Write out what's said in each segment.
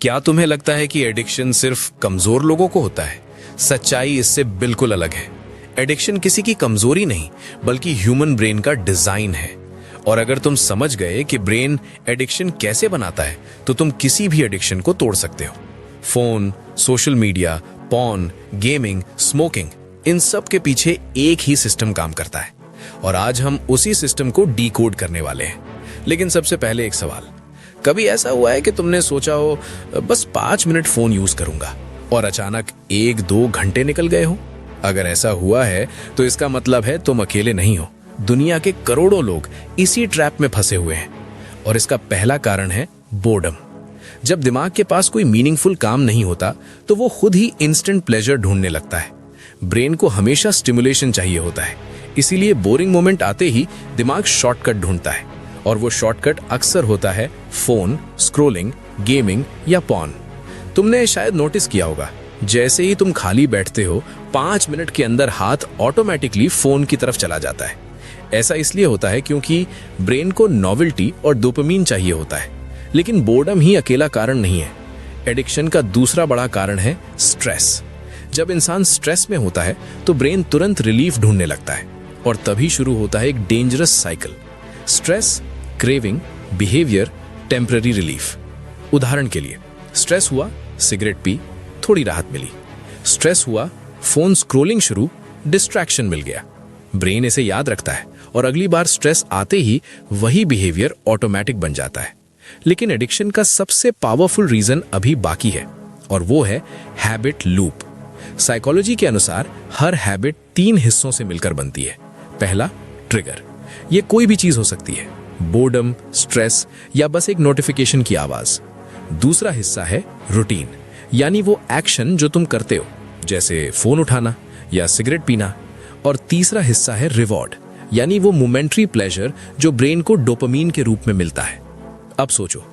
क्या तुम्हें लगता है कि एडिक्शन सिर्फ कमजोर लोगों को होता है? सच्चाई इससे बिल्कुल अलग है। एडिक्शन किसी की कमजोरी नहीं, बल्कि ह्यूमन ब्रेन का डिजाइन है। और अगर तुम समझ गए कि ब्रेन एडिक्शन कैसे बनाता है, तो तुम किसी भी एडिक्शन को तोड़ सकते हो। Phone, social media, porn, gaming, smoking, इन सब के पीछे एक ही सिस्टम काम करता है। और आज हम उसी सिस्टम को डीकोड करने वाले हैं। लेकिन सबसे पहले एक सवाल, कभी ऐसा हुआ है कि तुमने सोचा हो बस 5 मिनट फोन यूज करूंगा, और अचानक 1-2 घंटे निकल गए हो? अगर ऐसा हुआ है तो इसका मतलब है तुम अकेले नहीं हो। दुनिया के करोड़ों लोग इसी ट्रैप में फंसे हुए हैं। और इसका पहला कारण है बोर्डम। जब दिमाग के पास कोई मीनिंगफुल काम नहीं होता, तो वो खुद ही इंस्टेंट प्लेजर ढूंढने लगता है। ब्रेन को हमेशा स्टिमुलेशन चाहिए होता है, इसीलिए बोरिंग मोमेंट आते ही दिमाग शॉर्टकट ढूंढता है। और वो शॉर्टकट अक्सर होता है फोन, स्क्रोलिंग, गेमिंग या पॉर्न। तुमने शायद नोटिस किया होगा, जैसे ही तुम खाली बैठते हो, 5 मिनट के अंदर हाथ ऑटोमेटिकली फोन की तरफ चला जाता है। ऐसा इसलिए होता है क्योंकि ब्रेन को नॉवेल्टी और डोपामीन चाहिए होता है। लेकिन बोर्डम ही अकेला कारण नहीं है। एडिक्शन का दूसरा बड़ा कारण है स्ट्रेस। जब इंसान स्ट्रेस में होता है तो ब्रेन तुरंत रिलीफ ढूंढने लगता है, और तभी शुरू होता है एक dangerous cycle. Stress, craving, behaviour, temporary relief. उदाहरण के लिए, स्ट्रेस हुआ, सिगरेट पी, थोड़ी राहत मिली। स्ट्रेस हुआ, फोन स्क्रोलिंग शुरू, डिस्ट्रैक्शन मिल गया। ब्रेन इसे याद रखता है और अगली बार स्ट्रेस आते ही वही बिहेवियर ऑटोमेटिक बन जाता है। लेकिन एडिक्शन का सबसे पावरफुल रीजन अभी बाकी है, और वो है हैबिट लूप। साइकोलॉजी के अनुसार हर हैबिट 3 हिस्सों से मिलकर बनती है। पहला, ट्रिगर। ये कोई भी चीज हो सकती है, बोर्डम, स्ट्रेस या बस एक नोटिफिकेशन की आवाज। दूसरा हिस्सा है रूटीन, यानी वो एक्शन जो तुम करते हो, जैसे फोन उठाना या सिगरेट पीना। और तीसरा हिस्सा है रिवॉर्ड, यानी वो मोमेंटरी प्लेजर जो ब्रेन को डोपामीन के रूप में मिलता है। अब सोचो,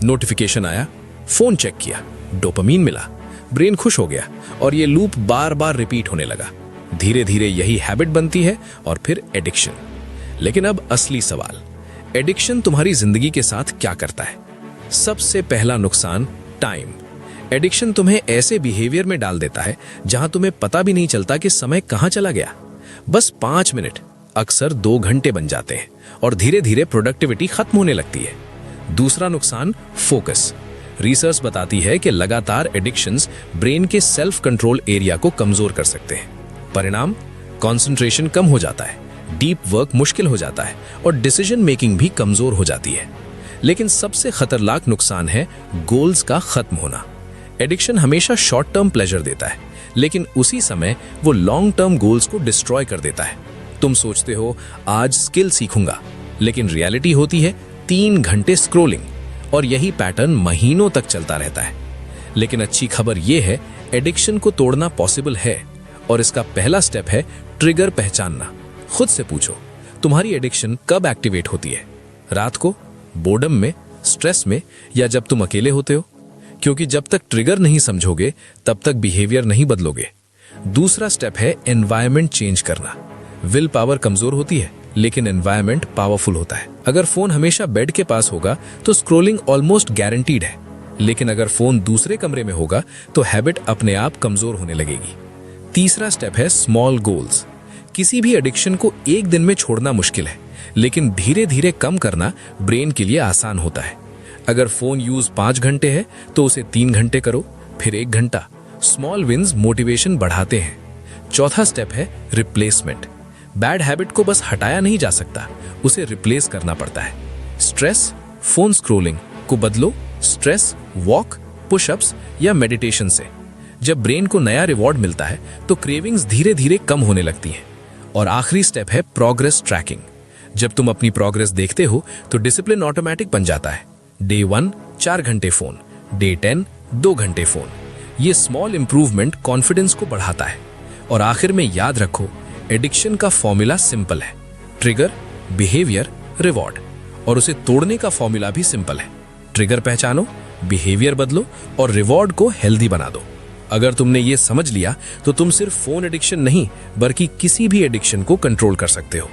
नोटिफिकेशन आया, फोन चेक किया, डोपामीन मिला, ब्रेन खुश हो गया, और ये लूप बार बार रिपीट होने लगा। धीरे धीरे यही हैबिट बनती है और फिर एडिक्शन। लेकिन अब असली सवाल, एडिक्शन तुम्हारी जिंदगी के साथ क्या करता है? सबसे पहला नुकसान, टाइम। एडिक्शन तुम्हें ऐसे बिहेवियर में डाल देता है जहां तुम्हें पता भी नहीं चलता कि समय कहां चला गया। बस 5 मिनट अक्सर 2 घंटे बन जाते हैं, और धीरे धीरे प्रोडक्टिविटी खत्म होने लगती है। दूसरा नुकसान, फोकस। रिसर्च बताती है कि लगातार एडिक्शंस ब्रेन के सेल्फ कंट्रोल एरिया को कमजोर कर सकते हैं। परिणाम, कंसंट्रेशन कम हो जाता है, डीप वर्क मुश्किल हो जाता है, और डिसीजन मेकिंग भी कमजोर हो जाती है। लेकिन सबसे खतरनाक नुकसान है गोल्स का खत्म होना। एडिक्शन हमेशा शॉर्ट टर्म प्लेजर देता है, लेकिन उसी समय वो लॉन्ग टर्म गोल्स को डिस्ट्रॉय कर देता है। तुम सोचते हो आज स्किल सीखूंगा, लेकिन रियलिटी होती है 3 घंटे स्क्रोलिंग, और यही पैटर्न महीनों तक चलता रहता है। लेकिन अच्छी खबर यह है, एडिक्शन को तोड़ना पॉसिबल है, और इसका पहला स्टेप है ट्रिगर पहचानना। खुद से पूछो, तुम्हारी एडिक्शन कब एक्टिवेट होती है? रात को, बोर्डम में, स्ट्रेस में, या जब तुम अकेले होते हो? क्योंकि जब तक ट्रिगर नहीं समझोगे, तब तक बिहेवियर नहीं बदलोगे। दूसरा स्टेप है एनवायरनमेंट चेंज करना। विल पावर कमजोर होती है, लेकिन एनवायरनमेंट पावरफुल होता है। अगर फोन हमेशा बेड के पास होगा तो स्क्रोलिंग ऑलमोस्ट गारंटीड है, लेकिन अगर फोन दूसरे कमरे में होगा तो हैबिट अपने आप कमजोर होने लगेगी। तीसरा स्टेप है स्मॉल गोल्स। किसी भी एडिक्शन को एक दिन में छोड़ना मुश्किल है, लेकिन धीरे धीरे कम करना ब्रेन के लिए आसान होता है। अगर फोन यूज 5 घंटे है तो उसे 3 घंटे करो, फिर 1 घंटा। स्मॉल विंस मोटिवेशन बढ़ाते हैं। चौथा स्टेप है रिप्लेसमेंट। बैड हैबिट को बस हटाया नहीं जा सकता, उसे रिप्लेस करना पड़ता है। स्ट्रेस, फोन स्क्रोलिंग को बदलो स्ट्रेस, वॉक, पुशअप्स या मेडिटेशन से। जब ब्रेन को नया रिवॉर्ड मिलता है तो क्रेविंग्स धीरे धीरे कम होने लगती हैं। और आखिरी स्टेप है प्रोग्रेस ट्रैकिंग। जब तुम अपनी प्रोग्रेस देखते हो तो डिसिप्लिन ऑटोमेटिक बन जाता है। डे 1 4 घंटे फोन, डे 10 2 घंटे फोन। ये स्मॉल इंप्रूवमेंट कॉन्फिडेंस को बढ़ाता है। और आखिर में याद रखो, एडिक्शन का फॉर्मूला सिंपल है, ट्रिगर, बिहेवियर, रिवॉर्ड। और उसे तोड़ने का फॉर्मूला भी सिंपल है, ट्रिगर पहचानो, बिहेवियर बदलो और रिवॉर्ड को हेल्दी बना दो। अगर तुमने ये समझ लिया तो तुम सिर्फ फोन एडिक्शन नहीं, बल्कि किसी भी एडिक्शन को कंट्रोल कर सकते हो।